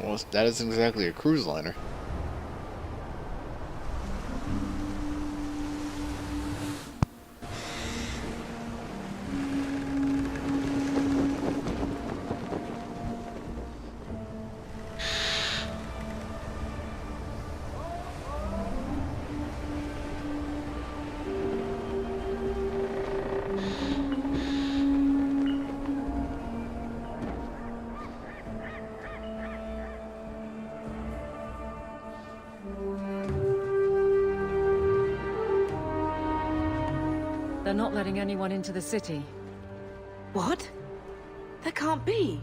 Well, that isn't exactly a cruise liner. They're not letting anyone into the city. What? That can't be.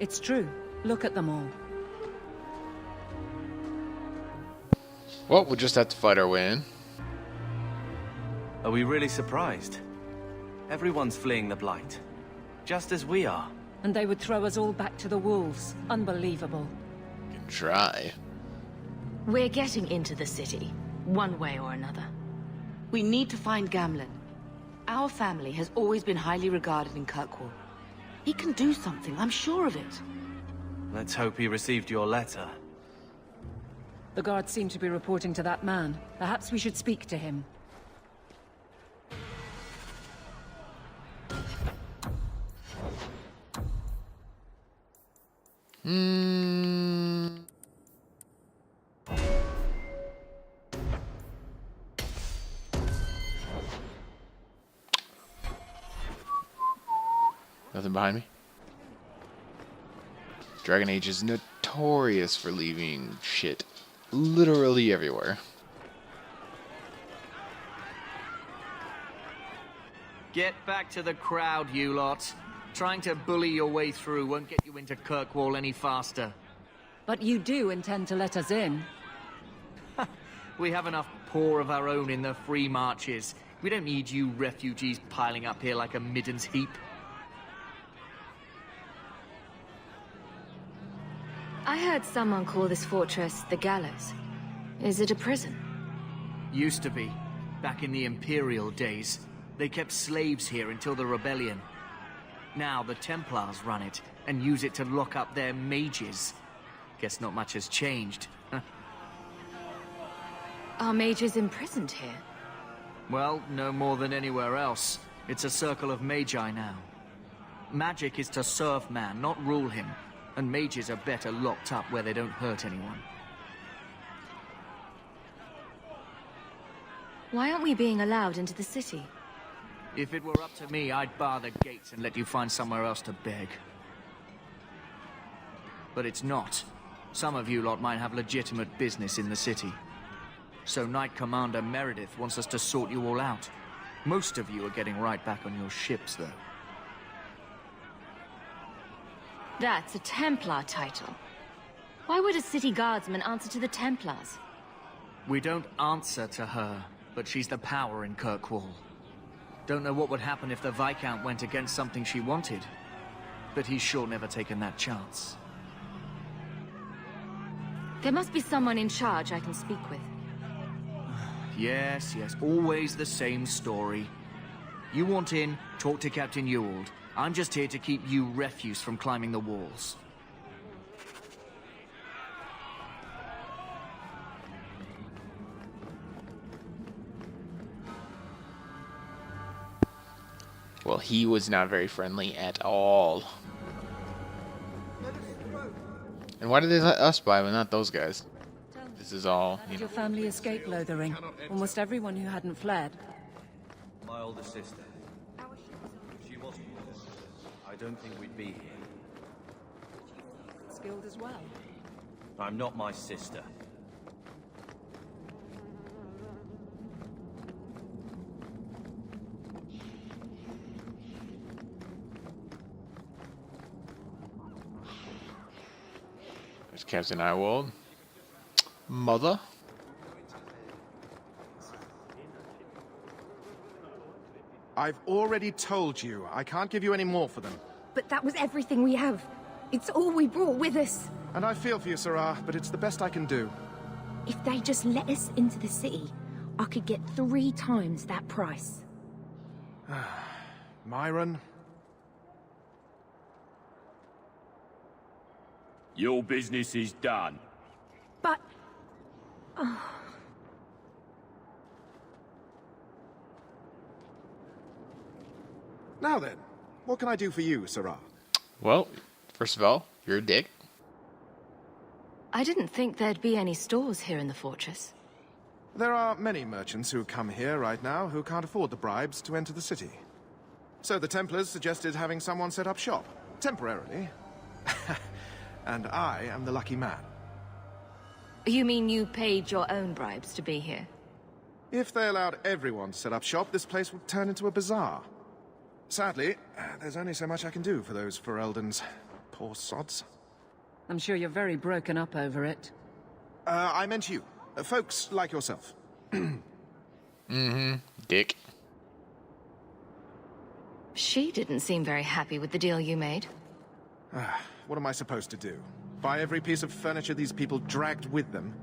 It's true. Look at them all. Well, we'll just have to fight our way in. Are we really surprised? Everyone's fleeing the Blight. Just as we are. And they would throw us all back to the wolves. Unbelievable. You can try. We're getting into the city, one way or another. We need to find Gamlen. Our family has always been highly regarded in Kirkwall. He can do something, I'm sure of it. Let's hope he received your letter. The guards seem to be reporting to that man. Perhaps we should speak to him. Nothing behind me. Dragon Age is notorious for leaving shit literally everywhere. Get back to the crowd, you lot. Trying to bully your way through won't get you into Kirkwall any faster. But you do intend to let us in. We have enough poor of our own in the free marches. We don't need you refugees piling up here like a middens heap. I heard someone call this fortress the Gallows. Is it a prison? Used to be. Back in the Imperial days. They kept slaves here until the rebellion. Now the Templars run it, and use it to lock up their mages. Guess not much has changed. Are mages imprisoned here? Well, no more than anywhere else. It's a circle of magi now. Magic is to serve man, not rule him. And mages are better locked up where they don't hurt anyone. Why aren't we being allowed into the city? If it were up to me, I'd bar the gates and let you find somewhere else to beg. But it's not. Some of you lot might have legitimate business in the city. So Knight Commander Meredith wants us to sort you all out. Most of you are getting right back on your ships, though. That's a Templar title. Why would a city guardsman answer to the Templars? We don't answer to her, but she's the power in Kirkwall. Don't know what would happen if the Viscount went against something she wanted. But he's sure never taken that chance. There must be someone in charge I can speak with. Yes, always the same story. You want in, talk to Captain Ewald. I'm just here to keep you refuse from climbing the walls. Well, he was not very friendly at all. And why did they let us by, but not those guys? This is all, How did your family escape Lothering? Almost everyone who hadn't fled. My older sister. If she wasn't with us, I don't think we'd be here. Skilled as well. I'm not my sister. There's Captain Ewald. Mother. I've already told you. I can't give you any more for them. But that was everything we have. It's all we brought with us. And I feel for you, Sarah, but it's the best I can do. If they just let us into the city, I could get 3 times that price. Myron? Your business is done. But... Now then, what can I do for you, Sarah? Well, first of all, you're a dick. I didn't think there'd be any stores here in the fortress. There are many merchants who come here right now who can't afford the bribes to enter the city. So the Templars suggested having someone set up shop, temporarily. And I am the lucky man. You mean you paid your own bribes to be here? If they allowed everyone to set up shop, this place would turn into a bazaar. Sadly, there's only so much I can do for those Fereldans. Poor sods. I'm sure you're very broken up over it. I meant you. Folks like yourself. Dick. She didn't seem very happy with the deal you made. What am I supposed to do? Buy every piece of furniture these people dragged with them?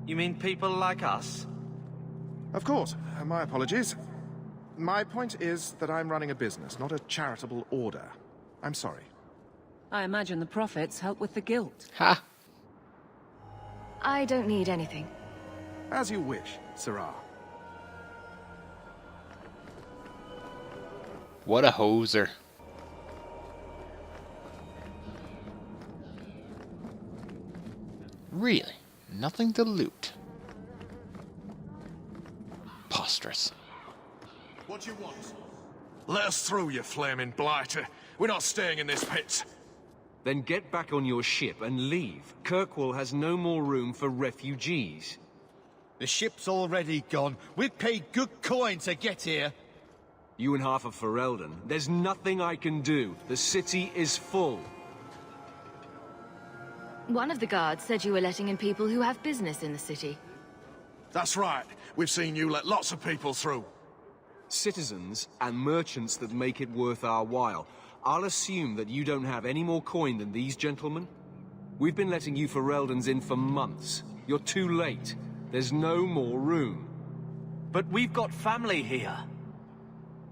You mean people like us? Of course. My apologies. My point is that I'm running a business, not a charitable order. I'm sorry. I imagine the profits help with the guilt. Ha! I don't need anything. As you wish, Sarah. What a hoser. Really? Nothing to loot. Preposterous. What do you want? Let us through, you flaming blighter. We're not staying in this pit. Then get back on your ship and leave. Kirkwall has no more room for refugees. The ship's already gone. We've paid good coin to get here. You and half of Ferelden. There's nothing I can do. The city is full. One of the guards said you were letting in people who have business in the city. That's right. We've seen you let lots of people through. Citizens and merchants that make it worth our while. I'll assume that you don't have any more coin than these gentlemen. We've been letting you Fereldans in for months. You're too late. There's no more room. But we've got family here.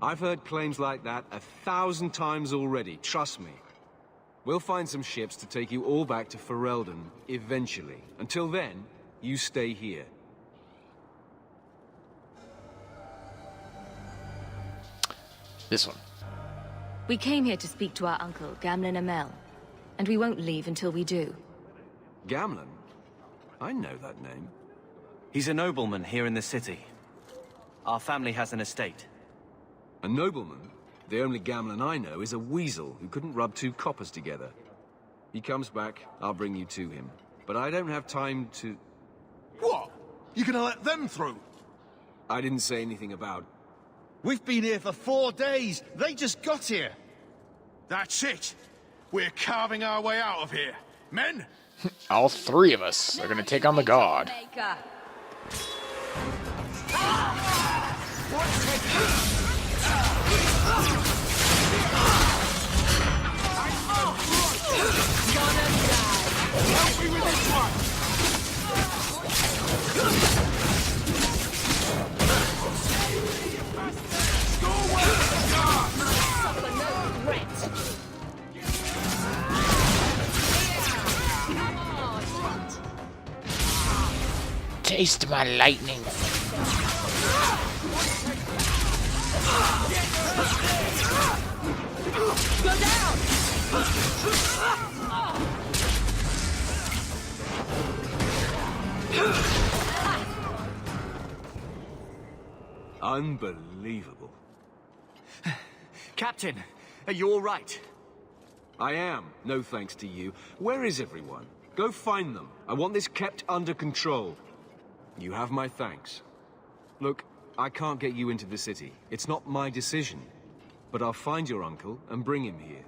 I've heard claims like that 1,000 times already, trust me. We'll find some ships to take you all back to Ferelden, eventually. Until then, you stay here. This one. We came here to speak to our uncle, Gamlen Amel, and we won't leave until we do. Gamlen? I know that name. He's a nobleman here in the city. Our family has an estate. A nobleman? The only Gamlen I know is a weasel who couldn't rub two coppers together. He comes back, I'll bring you to him. But I don't have time to... What? You gonna let them through? I didn't say anything about... We've been here for 4 days. They just got here. That's it. We're carving our way out of here. Men? All three of us are gonna take on the god. Help me with this one! Taste my lightning. Go down! Unbelievable. Captain, are you all right? I am, no thanks to you. Where is everyone? Go find them. I want this kept under control. You have my thanks. Look, I can't get you into the city. It's not my decision. But I'll find your uncle and bring him here.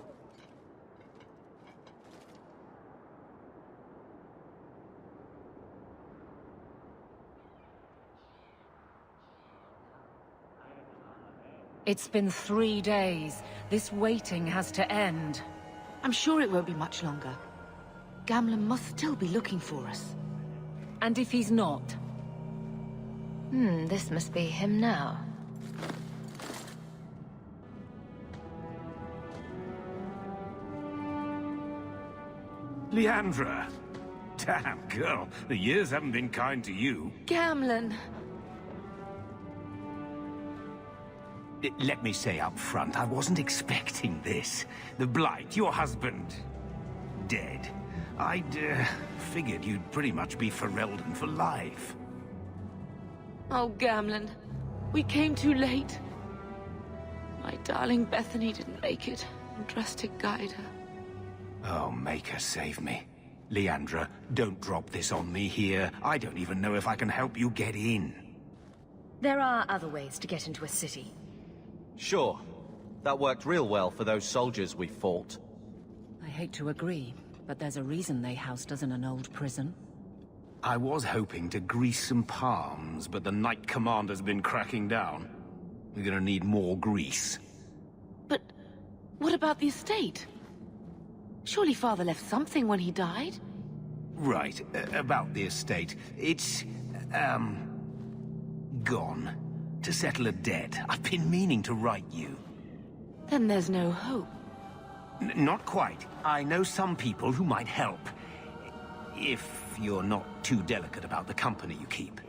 It's been 3 days. This waiting has to end. I'm sure it won't be much longer. Gamlen must still be looking for us. And if he's not? This must be him now. Leandra! Damn, girl, the years haven't been kind to you. Gamlen. Let me say up front, I wasn't expecting this. The Blight, your husband, dead. I'd figured you'd pretty much be Ferelden for life. Oh, Gamlen. We came too late. My darling Bethany didn't make it. Drastic guide her. Oh, make her save me. Leandra, don't drop this on me here. I don't even know if I can help you get in. There are other ways to get into a city. Sure. That worked real well for those soldiers we fought. I hate to agree, but there's a reason they housed us in an old prison. I was hoping to grease some palms, but the Knight Commander's been cracking down. We're gonna need more grease. But what about the estate? Surely Father left something when he died? Right, about the estate. It's, gone. To settle a debt. I've been meaning to write you. Then there's no hope. Not quite. I know some people who might help. If you're not too delicate about the company you keep.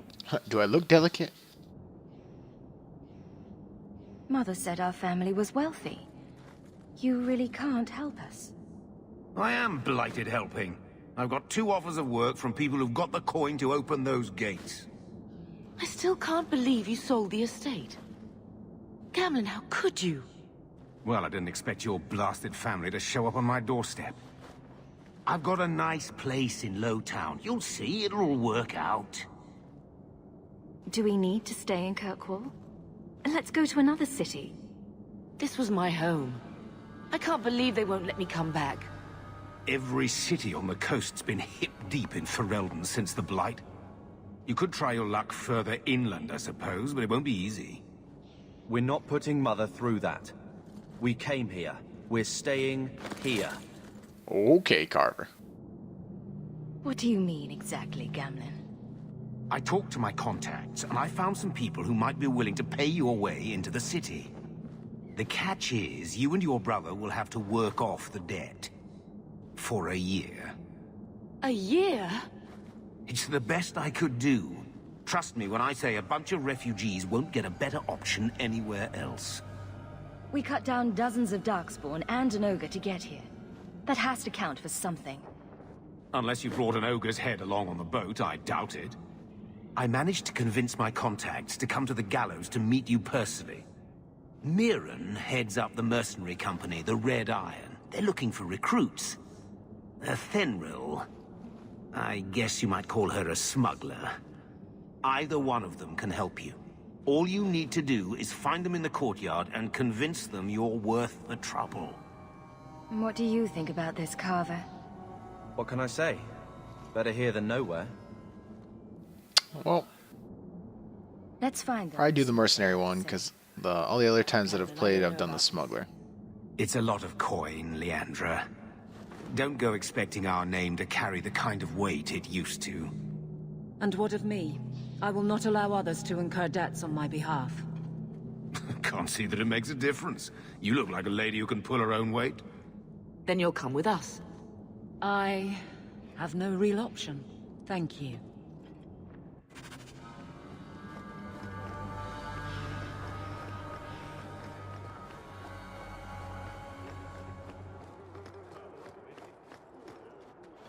Do I look delicate? Mother said our family was wealthy. You really can't help us. I am blighted helping. I've got 2 offers of work from people who've got the coin to open those gates. I still can't believe you sold the estate. Gamlen, how could you? Well, I didn't expect your blasted family to show up on my doorstep. I've got a nice place in Lowtown. You'll see, it'll all work out. Do we need to stay in Kirkwall? Let's go to another city. This was my home. I can't believe they won't let me come back. Every city on the coast's been hip-deep in Ferelden since the Blight. You could try your luck further inland, I suppose, but it won't be easy. We're not putting Mother through that. We came here. We're staying here. Okay, Carver. What do you mean exactly, Gamlen? I talked to my contacts, and I found some people who might be willing to pay your way into the city. The catch is, you and your brother will have to work off the debt. For a year. A year? It's the best I could do. Trust me when I say a bunch of refugees won't get a better option anywhere else. We cut down dozens of Darkspawn and an ogre to get here. That has to count for something. Unless you brought an ogre's head along on the boat, I doubt it. I managed to convince my contacts to come to the gallows to meet you personally. Mirren heads up the mercenary company, the Red Iron. They're looking for recruits. Thenril, I guess you might call her a smuggler. Either one of them can help you. All you need to do is find them in the courtyard and convince them you're worth the trouble. What do you think about this, Carver? What can I say? Better here than nowhere. Well, let's find them. I do the mercenary one because all the other times that I've played, I've done the smuggler. It's a lot of coin, Leandra. Don't go expecting our name to carry the kind of weight it used to. And what of me? I will not allow others to incur debts on my behalf. Can't see that it makes a difference. You look like a lady who can pull her own weight. Then you'll come with us. I have no real option. Thank you.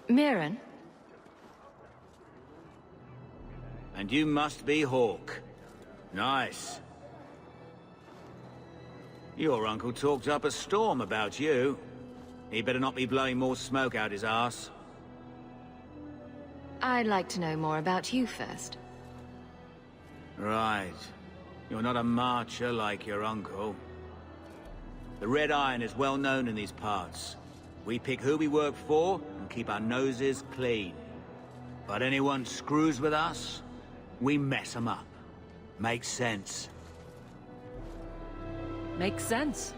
Mirren? And you must be Hawk. Nice. Your uncle talked up a storm about you. He better not be blowing more smoke out his arse. I'd like to know more about you first. Right. You're not a marcher like your uncle. The Red Iron is well known in these parts. We pick who we work for and keep our noses clean. But anyone screws with us, we mess them up. Makes sense. Makes sense.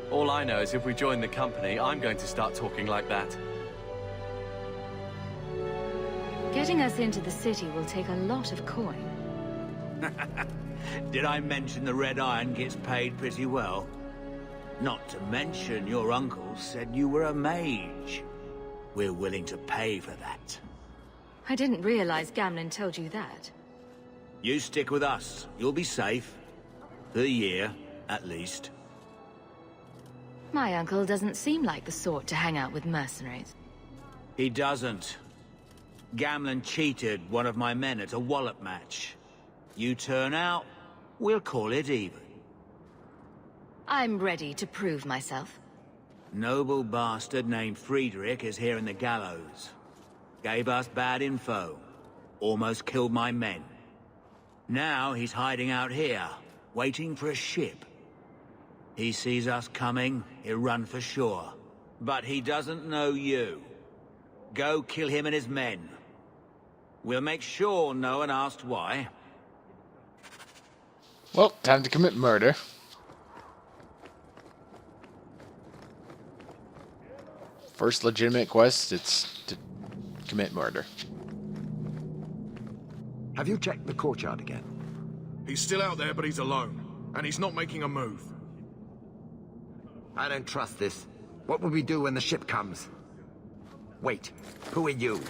All I know is if we join the company, I'm going to start talking like that. Getting us into the city will take a lot of coin. Did I mention the Red Iron gets paid pretty well? Not to mention your uncle said you were a mage. we're willing to pay for that. I didn't realize Gamlen told you that. You stick with us. You'll be safe. For a year, at least. My uncle doesn't seem like the sort to hang out with mercenaries. He doesn't. Gamlen cheated one of my men at a wallop match. You turn out, we'll call it even. I'm ready to prove myself. Noble bastard named Friedrich is here in the gallows. Gave us bad info. Almost killed my men. Now he's hiding out here, waiting for a ship. He sees us coming, he'll run for sure. But he doesn't know you. Go kill him and his men. We'll make sure no one asks why. Well, time to commit murder. First legitimate quest, it's to commit murder. Have you checked the courtyard again? He's still out there, but he's alone. And he's not making a move. I don't trust this. What will we do when the ship comes? Wait, who are you?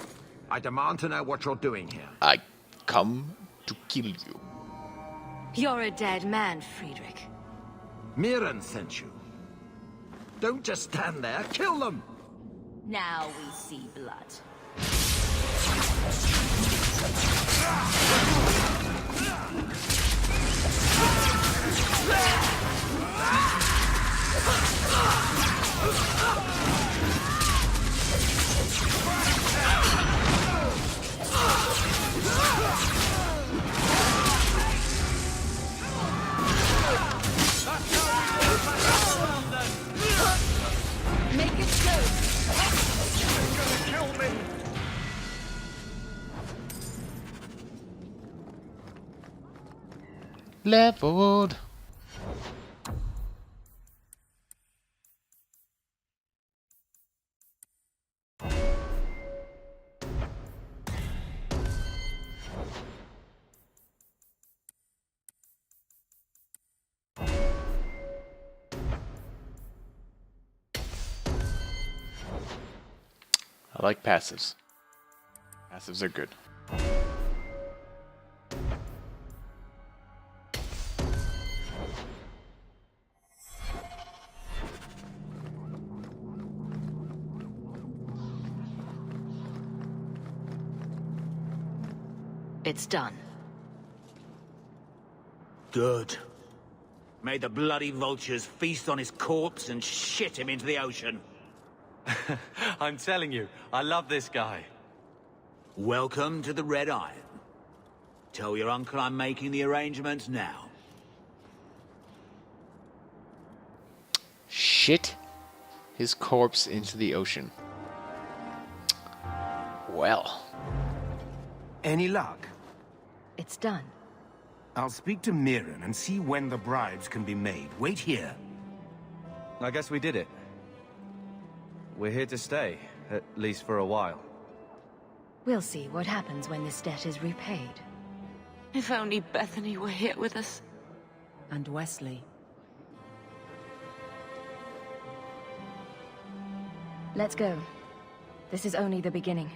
I demand to know what you're doing here. I come to kill you. You're a dead man, Friedrich. Mirren sent you. Don't just stand there, kill them! Now we see blood. Make it so! You're gonna kill me! Leveled. I like passives. Passives are good. It's done. Good. May the bloody vultures feast on his corpse and shit him into the ocean. I'm telling you, I love this guy. Welcome to the Red Iron. Tell your uncle I'm making the arrangements now. Shit his corpse into the ocean. Well. Any luck? It's done. I'll speak to Mirren and see when the bribes can be made. Wait here. I guess we did it. We're here to stay, at least for a while. We'll see what happens when this debt is repaid. If only Bethany were here with us. And Wesley. Let's go. This is only the beginning.